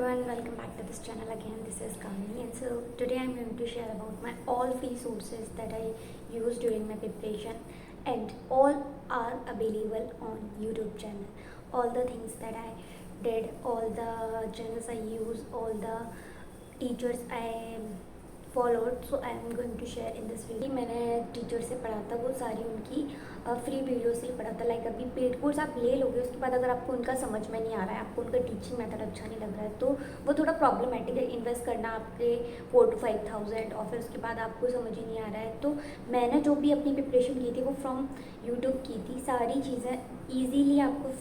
everyone, welcome back to this channel again. This is Kamini, and so today I'm going to share about my all free sources that I use during my preparation, and all are available on YouTube channel. All the things that I did, all the channels I use, all the teachers I followed, so I am going to share in this video. मैंने teacher से पढ़ा था, वो सारी उनकी free video से ही पढ़ा था। लाइक अभी पेड कोर्स आप ले लोगे, उसके बाद अगर आपको उनका समझ में नहीं आ रहा है, आपको उनका टीचिंग मेथड अच्छा नहीं लग रहा है, तो वो थोड़ा प्रॉब्लमेटिक है इन्वेस्ट करना आपके 4,000 to 5,000, और फिर उसके बाद आपको समझ ही नहीं आ रहा है। तो मैंने जो भी अपनी प्रिपरेशन की थी वो फ्रॉम यूट्यूब की थी। सारी चीज़ें ईजीली आपको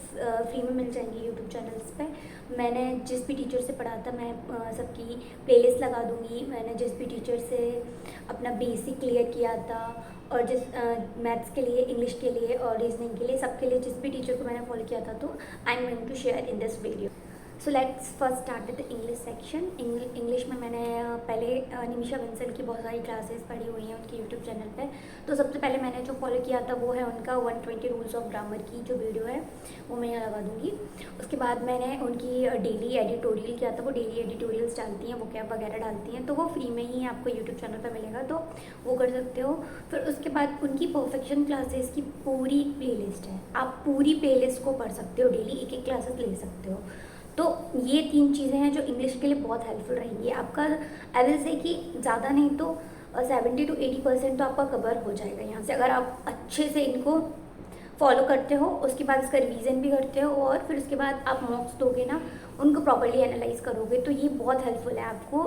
फ्री में मिल जाएंगी यूट्यूब चैनल्स पे। मैंने जिस भी टीचर से पढ़ा था, मैं सबकी प्लेलिस्ट लगा दूँगी। मैंने जिस भी टीचर से अपना बेसिक क्लियर किया था, और जिस मैथ्स के लिए, इंग्लिश के लिए और रीजनिंग के लिए, सबके लिए जिस भी टीचर को मैंने फॉलो किया था, तो I am going to share in this video. So let's first start with the English section. English में मैंने पहले निमिषा बंसल की बहुत सारी क्लासेस पढ़ी हुई हैं उनके यूट्यूब चैनल पे। तो सबसे पहले मैंने जो फॉलो किया था वो है उनका 120 रूल्स ऑफ ग्रामर की जो वीडियो है, वो मैं यहाँ लगा दूँगी। उसके बाद मैंने उनकी डेली एडिटोरियल किया था। वो डेली एडिटोरियल्स डालती हैं, वो कैप वगैरह डालती हैं, तो वो फ्री में ही आपको यूट्यूब चैनल पर मिलेगा, तो वो कर सकते हो। फिर उसके बाद उनकी परफेक्शन क्लासेस की पूरी प्लेलिस्ट है, आप पूरी प्लेलिस्ट को पढ़ सकते हो, डेली एक एक क्लासेस ले सकते हो। तो ये 3 चीज़ें हैं जो इंग्लिश के लिए बहुत हेल्पफुल रहेंगी। आपका आई विल से कि ज़्यादा नहीं तो 70 to 80% तो आपका कवर हो जाएगा यहाँ से, अगर आप अच्छे से इनको फॉलो करते हो। उसके बाद इसका रिवीजन भी करते हो, और फिर उसके बाद आप मॉक्स दोगे ना, उनको प्रॉपर्ली एनालाइज करोगे, तो ये बहुत हेल्पफुल है। आपको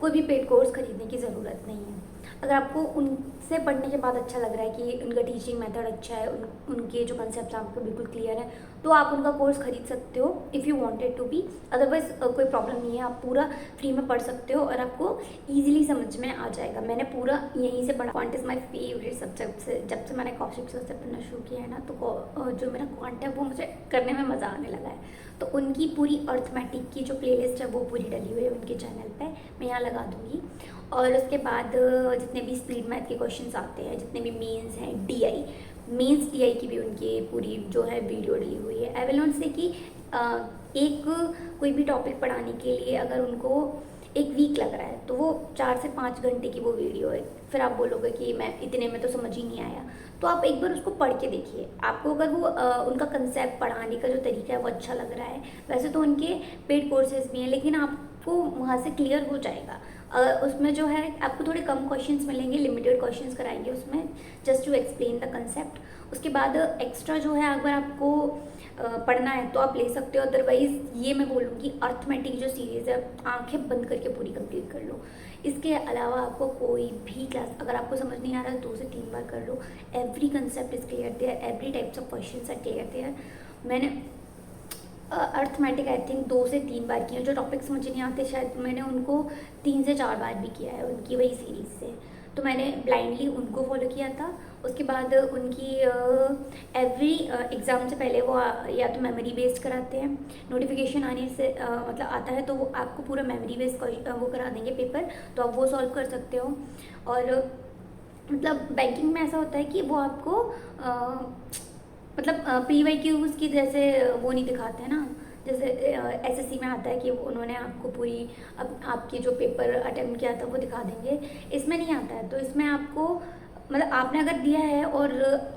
कोई भी पेड कोर्स खरीदने की ज़रूरत नहीं है। अगर आपको उनसे पढ़ने के बाद अच्छा लग रहा है कि उनका टीचिंग मेथड अच्छा है, उनके जो कंसेप्ट आपको बिल्कुल क्लियर है, तो आप उनका कोर्स खरीद सकते हो if you wanted to be. Otherwise कोई प्रॉब्लम नहीं है, आप पूरा फ्री में पढ़ सकते हो और आपको ईजिली समझ में आ जाएगा। मैंने पूरा यहीं से पढ़ा। Quant is my favourite subject से, जब से मैंने कौशिक सर से पढ़ना शुरू किया है ना, तो जो मेरा क्वांट है वो मुझे करने में मज़ा आने लगा है। तो उनकी पूरी अर्थमेटिक की जो प्लेलिस्ट है वो पूरी डली हुई है उनके चैनल पे, मैं यहाँ लगा दूँगी। और उसके बाद जितने भी स्पीड मैथ के क्वेश्चंस आते हैं, जितने भी मेंस हैं, मेंस टीआई की भी उनकी पूरी जो है वीडियो डली हुई है। आई विल नॉट से कि एक कोई भी टॉपिक पढ़ाने के लिए अगर उनको 1 वीक लग रहा है, तो वो 4 से 5 घंटे की वो वीडियो है। फिर आप बोलोगे कि मैं इतने में तो समझ ही नहीं आया, तो आप एक बार उसको पढ़ के देखिए। आपको अगर वो उनका कंसेप्ट पढ़ाने का जो तरीका है वो अच्छा लग रहा है, वैसे तो उनके पेड कोर्सेज भी हैं, लेकिन आपको वहाँ से क्लियर हो जाएगा। उसमें जो है आपको थोड़े कम क्वेश्चंस मिलेंगे, लिमिटेड क्वेश्चंस कराएंगे उसमें, just to explain the concept. उसके बाद एक्स्ट्रा जो है अगर आपको पढ़ना है तो आप ले सकते हो। अदरवाइज़ ये मैं बोलूँगी अर्थमेटिक जो सीरीज़ है, आंखें बंद करके पूरी कंप्लीट कर लो। इसके अलावा आपको कोई भी क्लास अगर आपको समझ नहीं आ रहा है 2 से 3 बार कर लो। Every concept is clear there, every types of questions are clear there. मैंने अर्थमेटिक आई थिंक 2 से 3 बार किया। जो टॉपिक्स मुझे नहीं आते शायद मैंने उनको 3 से 4 बार भी किया है उनकी वही सीरीज़ से। तो मैंने ब्लाइंडली उनको फॉलो किया था। उसके बाद उनकी एवरी एग्ज़ाम से पहले वो या तो मेमोरी बेस्ड कराते हैं, नोटिफिकेशन आने से मतलब आता है तो वो आपको पूरा मेमोरी बेस्ड वो करा देंगे पेपर, तो आप वो सॉल्व कर सकते हो। और मतलब बैंकिंग में ऐसा होता है कि वो आपको मतलब PYQs की जैसे वो नहीं दिखाते हैं ना, जैसे SSC में आता है कि उन्होंने आपको पूरी आपके जो पेपर अटेम्प्ट किया था वो दिखा देंगे। इसमें नहीं आता है, तो इसमें आपको मतलब आपने अगर दिया है और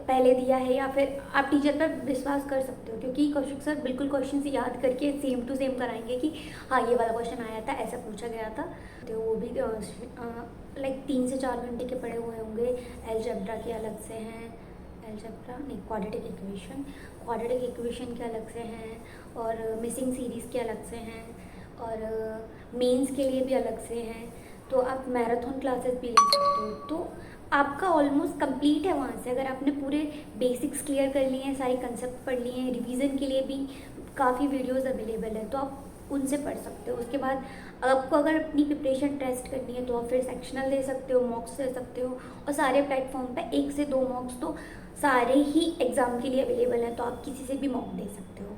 पहले दिया है, या फिर आप टीचर पर विश्वास कर सकते हो, क्योंकि कौशिक सर बिल्कुल क्वेश्चन से याद करके सेम टू सेम कराएंगे कि हाँ ये वाला क्वेश्चन आया था, ऐसा पूछा गया था। तो वो भी लाइक 3 से 4 घंटे के पढ़े हुए होंगे। अलजेब्रा के अलग से हैं, अलजेब्रा नहीं, क्वाड्रेटिक इक्वेशन के अलग से हैं, और मिसिंग सीरीज़ के अलग से हैं, और मेंस के लिए भी अलग से हैं। तो आप मैराथन क्लासेस भी ले सकते हो। तो आपका ऑलमोस्ट कंप्लीट है वहाँ से। अगर आपने पूरे बेसिक्स क्लियर कर लिए हैं, सारे कंसेप्ट पढ़ लिए हैं, रिवीजन के लिए भी काफ़ी वीडियोस अवेलेबल है, तो आप उनसे पढ़ सकते हो। उसके बाद आपको अगर अपनी प्रिपरेशन टेस्ट करनी है तो आप फिर सेक्शनल दे सकते हो, मॉक्स दे सकते हो, और सारे प्लेटफॉर्म पे 1 से 2 मॉक्स तो सारे ही एग्ज़ाम के लिए अवेलेबल हैं, तो आप किसी से भी मॉक दे सकते हो।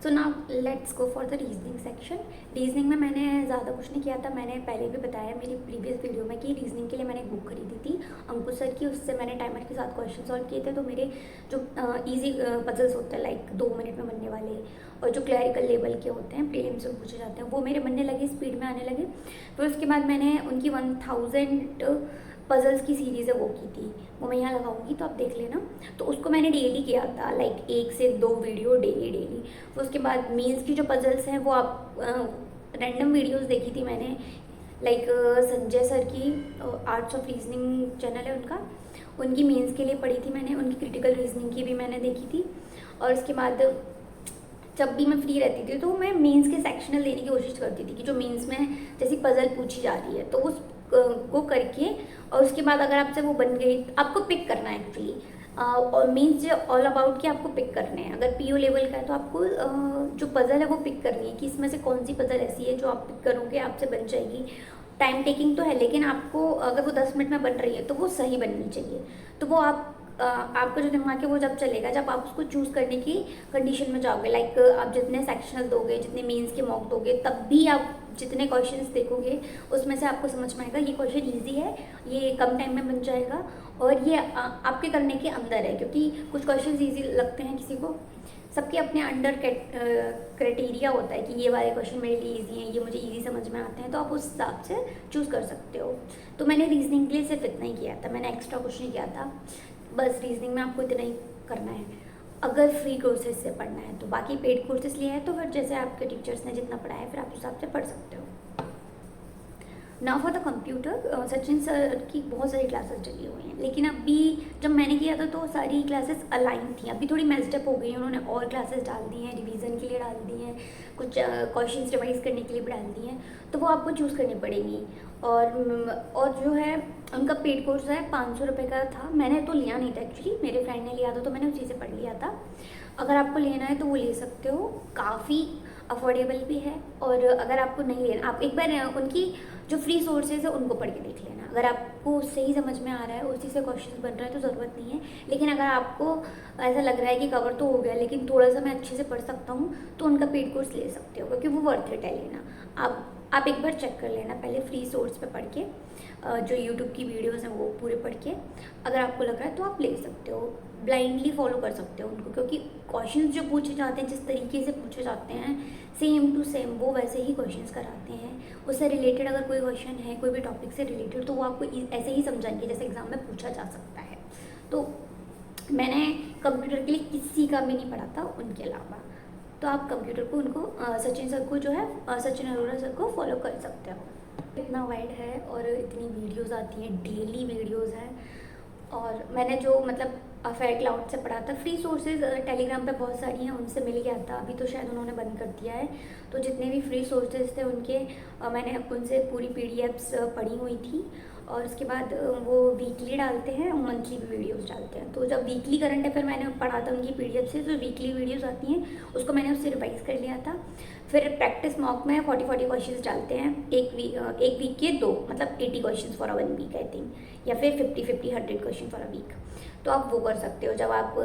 So now let's go for the reasoning section. Reasoning में मैंने ज़्यादा कुछ नहीं किया था। मैंने पहले भी बताया मेरी प्रीवियस वीडियो में कि रीजनिंग के लिए मैंने एक बुक खरीदी थी अंकुश सर की, उससे मैंने टाइमर के साथ क्वेश्चन सॉल्व किए थे। तो मेरे जो ईजी पजल्स होते हैं लाइक 2 मिनट में बनने वाले और जो क्लैरिकल लेवल के होते हैं, प्रीलिम्स में पूछे जाते हैं, वो मेरे बनने लगे, स्पीड में आने लगे। फिर उसके बाद मैंने उनकी 1000 पजल्स की सीरीज़ है वो की थी, वो मैं यहाँ लगाऊंगी तो आप देख लेना। तो उसको मैंने डेली किया था, लाइक 1 से 2 वीडियो डेली। फिर उसके बाद मेंस की जो पजल्स हैं वो आप रैंडम वीडियोस देखी थी मैंने, लाइक संजय सर की आर्ट्स ऑफ रीजनिंग चैनल है उनका, उनकी मेंस के लिए पढ़ी थी मैंने, उनकी क्रिटिकल रीजनिंग की भी मैंने देखी थी। और उसके बाद जब भी मैं फ्री रहती थी तो मैं मेंस के सेक्शनल देने की कोशिश करती थी कि जो मेंस में जैसी पजल पूछी जा रही है तो उस को करके, और उसके बाद अगर आपसे वो बन गई, आपको पिक करना है एक्चुअली। और मीन्स ऑल अबाउट कि आपको पिक करने हैं। अगर पीओ लेवल का है तो आपको जो पजल है वो पिक करनी है कि इसमें से कौन सी पजल ऐसी है जो आप पिक करोगे आपसे बन जाएगी। टाइम टेकिंग तो है, लेकिन आपको अगर वो 10 मिनट में बन रही है तो वो सही बननी चाहिए। तो वो आपका जो दिमाग है वो जब चलेगा जब आप उसको चूज़ करने की कंडीशन में जाओगे। लाइक आप जितने सेक्शनल दोगे, जितने मेंस के मॉक दोगे, तब भी आप जितने क्वेश्चंस देखोगे उसमें से आपको समझ में आएगा ये क्वेश्चन इजी है, ये कम टाइम में बन जाएगा और ये आपके करने के अंदर है। क्योंकि कुछ क्वेश्चंस इजी लगते हैं किसी को, सबके अपने अंडर क्राइटेरिया होता है कि ये वाले क्वेश्चन मेरे लिए इजी हैं, ये मुझे इजी समझ में आते हैं, तो आप उस हिसाब से चूज़ कर सकते हो। तो मैंने रीजनिंग के लिए सिर्फ इतना ही किया था, मैंने एक्स्ट्रा कुछ नहीं किया था। बस रीजनिंग में आपको इतना ही करना है। अगर फ्री कोर्सेज से पढ़ना है तो, बाकी पेड कोर्सेज लिए हैं तो फिर जैसे आपके टीचर्स ने जितना पढ़ाया है फिर आप उस हिसाब से पढ़ सकते हो। Now for the computer, Sachin sir की बहुत सारी क्लासेस डली हुई हैं, लेकिन अभी जब मैंने किया था तो सारी क्लासेस अलाइन थी। अभी थोड़ी मेस्डअप हो गई हैं, उन्होंने और क्लासेस डाल दी हैं, रिवीजन के लिए डाल दी हैं, कुछ क्वेश्चंस रिवाइज करने के लिए भी डाल दी हैं, तो वो आपको चूज़ करनी पड़ेगी। और जो है उनका पेड कोर्स है 500 रुपये का था। मैंने तो लिया नहीं था एक्चुअली, मेरे फ्रेंड ने लिया था तो मैंने उसी से पढ़ लिया था। अगर आपको लेना है तो वो ले सकते हो, काफ़ी अफोर्डेबल भी है। और अगर आपको नहीं लेना, आप एक बार उनकी जो फ्री सोर्सेज है उनको पढ़ के देख लेना। अगर आपको सही समझ में आ रहा है, उसी से क्वेश्चन बन रहा है तो ज़रूरत नहीं है। लेकिन अगर आपको ऐसा लग रहा है कि कवर तो हो गया लेकिन थोड़ा सा मैं अच्छे से पढ़ सकता हूँ तो उनका पेड कोर्स ले सकते हो, क्योंकि वो वर्थ इट है लेना। आप एक बार चेक कर लेना पहले फ्री सोर्स पे पढ़ के, जो यूट्यूब की वीडियोस हैं वो पूरे पढ़ के, अगर आपको लग रहा है तो आप ले सकते हो। ब्लाइंडली फॉलो कर सकते हो उनको, क्योंकि क्वेश्चंस जो पूछे जाते हैं, जिस तरीके से पूछे जाते हैं सेम टू सेम वो वैसे ही क्वेश्चंस कराते हैं। उससे रिलेटेड अगर कोई क्वेश्चन है कोई भी टॉपिक से रिलेटेड तो वो आपको ऐसे ही समझाएंगे जैसे एग्जाम में पूछा जा सकता है। तो मैंने कंप्यूटर के लिए किसी का भी नहीं पढ़ा था उनके अलावा। तो आप कंप्यूटर को उनको सचिन सर को जो है सचिन अरोड़ा सर को फॉलो कर सकते हो। इतना वाइड है और इतनी वीडियोस आती हैं, डेली वीडियोस हैं। और मैंने जो मतलब फेयर क्लाउड से पढ़ा था, फ्री सोर्सेज टेलीग्राम पे बहुत सारी हैं, उनसे मिल गया था। अभी तो शायद उन्होंने बंद कर दिया है। तो जितने भी फ्री सोर्सेज थे उनके मैंने उनसे पूरी पीडीएफ्स पढ़ी हुई थी। और उसके बाद वो वीकली डालते हैं और मंथली भी वीडियोस डालते हैं। तो जब वीकली करंट अफेयर मैंने पढ़ा था उनकी पीडीएफ से, तो वीकली वीडियोस आती हैं उसको मैंने उससे रिवाइज कर लिया था। फिर प्रैक्टिस मॉक में 40 क्वेश्चंस डालते हैं एक वीक के 2, मतलब 80 questions for a 1 week I think, या फिर 50 100 क्वेश्चन फॉर अ वीक। तो आप वो कर सकते हो जब आप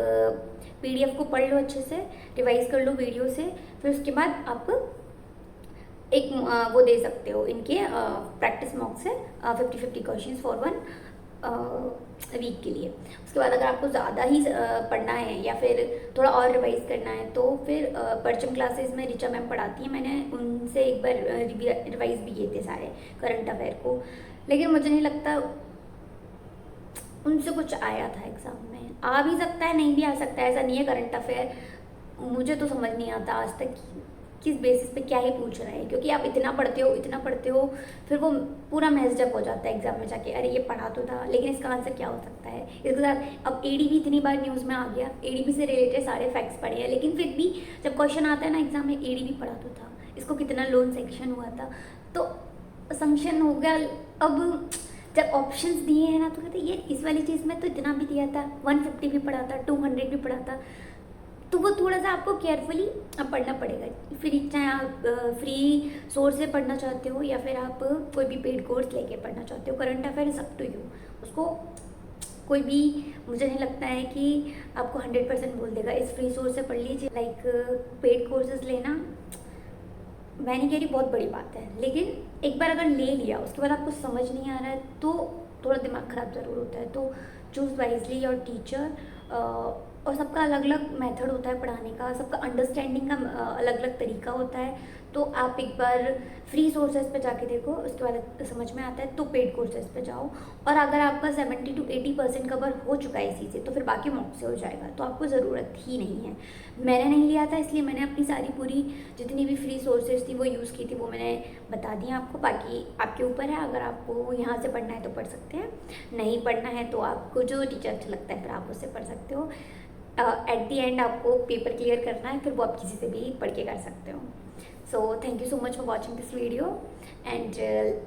पीडीएफ को पढ़ लो अच्छे से, रिवाइज कर लो वीडियो से, फिर उसके बाद आप एक वो दे सकते हो इनके प्रैक्टिस मॉक से 50 क्वेश्चंस फॉर 1 वीक के लिए। उसके बाद अगर आपको ज़्यादा ही पढ़ना है या फिर थोड़ा और रिवाइज करना है तो फिर परचम क्लासेस में रिचा मैम पढ़ाती हैं, मैंने उनसे एक बार रिवाइज भी किए थे सारे करंट अफेयर को। लेकिन मुझे नहीं लगता उनसे कुछ आया था एग्ज़ाम में। आ भी सकता है, नहीं भी आ सकता है, ऐसा नहीं है। करंट अफेयर मुझे तो समझ नहीं आता आज तक किस बेसिस पे क्या ही पूछ रहे हैं, क्योंकि आप इतना पढ़ते हो फिर वो पूरा मैस्डअप हो जाता है एग्जाम में जाके, अरे ये पढ़ा तो था लेकिन इसका आंसर क्या हो सकता है। इसके साथ अब एडीबी इतनी बार न्यूज़ में आ गया, एडीबी से रिलेटेड सारे फैक्ट्स पढ़े हैं, लेकिन फिर भी जब क्वेश्चन आता है ना एग्जाम में, एडीबी पढ़ा तो था, इसको कितना लोन सेक्शन हुआ था, तो संक्शन हो गया। अब जब ऑप्शंस दिए हैं ना तो कहते ये इस वाली चीज़ में तो इतना भी दिया था, 150 भी पढ़ा था, 200 भी पढ़ा था, तो वो थोड़ा सा आपको केयरफुली पढ़ना पड़ेगा। फिर चाहे आप फ्री सोर्स से पढ़ना चाहते हो या फिर आप कोई भी पेड कोर्स लेके पढ़ना चाहते हो, current affair is up to you. उसको कोई भी मुझे नहीं लगता है कि आपको 100% बोल देगा इस फ्री सोर्स से पढ़ लीजिए। लाइक पेड कोर्सेज लेना मैं नहीं कह रही बहुत बड़ी बात है, लेकिन एक बार अगर ले लिया उसके बाद आपको समझ नहीं आ रहा है तो थोड़ा दिमाग ख़राब ज़रूर होता है। तो चूज़ वाइजली योर टीचर। और सबका अलग अलग मेथड होता है पढ़ाने का, सबका अंडरस्टैंडिंग का अलग अलग तरीका होता है। तो आप एक बार फ्री सोर्सेज पे जाके देखो, उसके बाद समझ में आता है तो पेड कोर्सेज पे जाओ। और अगर आपका 70 to 80% कवर हो चुका है इसी से तो फिर बाकी मॉक से हो जाएगा, तो आपको ज़रूरत ही नहीं है। मैंने नहीं लिया था इसलिए मैंने अपनी सारी पूरी जितनी भी फ्री सोर्सेज थी वो यूज़ की थी, वो मैंने बता दिया आपको। बाकी आपके ऊपर है, अगर आपको यहाँ से पढ़ना है तो पढ़ सकते हैं, नहीं पढ़ना है तो आपको जो टीचर अच्छा लगता है फिर आप उससे पढ़ सकते हो। एट दी एंड आपको पेपर क्लियर करना है, फिर वो आप किसी से भी पढ़ के कर सकते हो। So thank you so much for watching this video and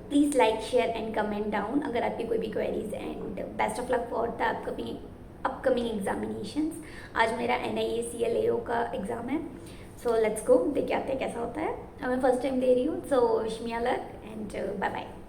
please like share and comment down अगर आपकी कोई भी queries. And best of luck for the upcoming examinations. आज मेरा NIA CLAO का एग्ज़ाम है, सो लेट्स गो, देख के आते हैं कैसा होता है। मैं फर्स्ट टाइम दे रही हूँ, so wish me luck and bye bye.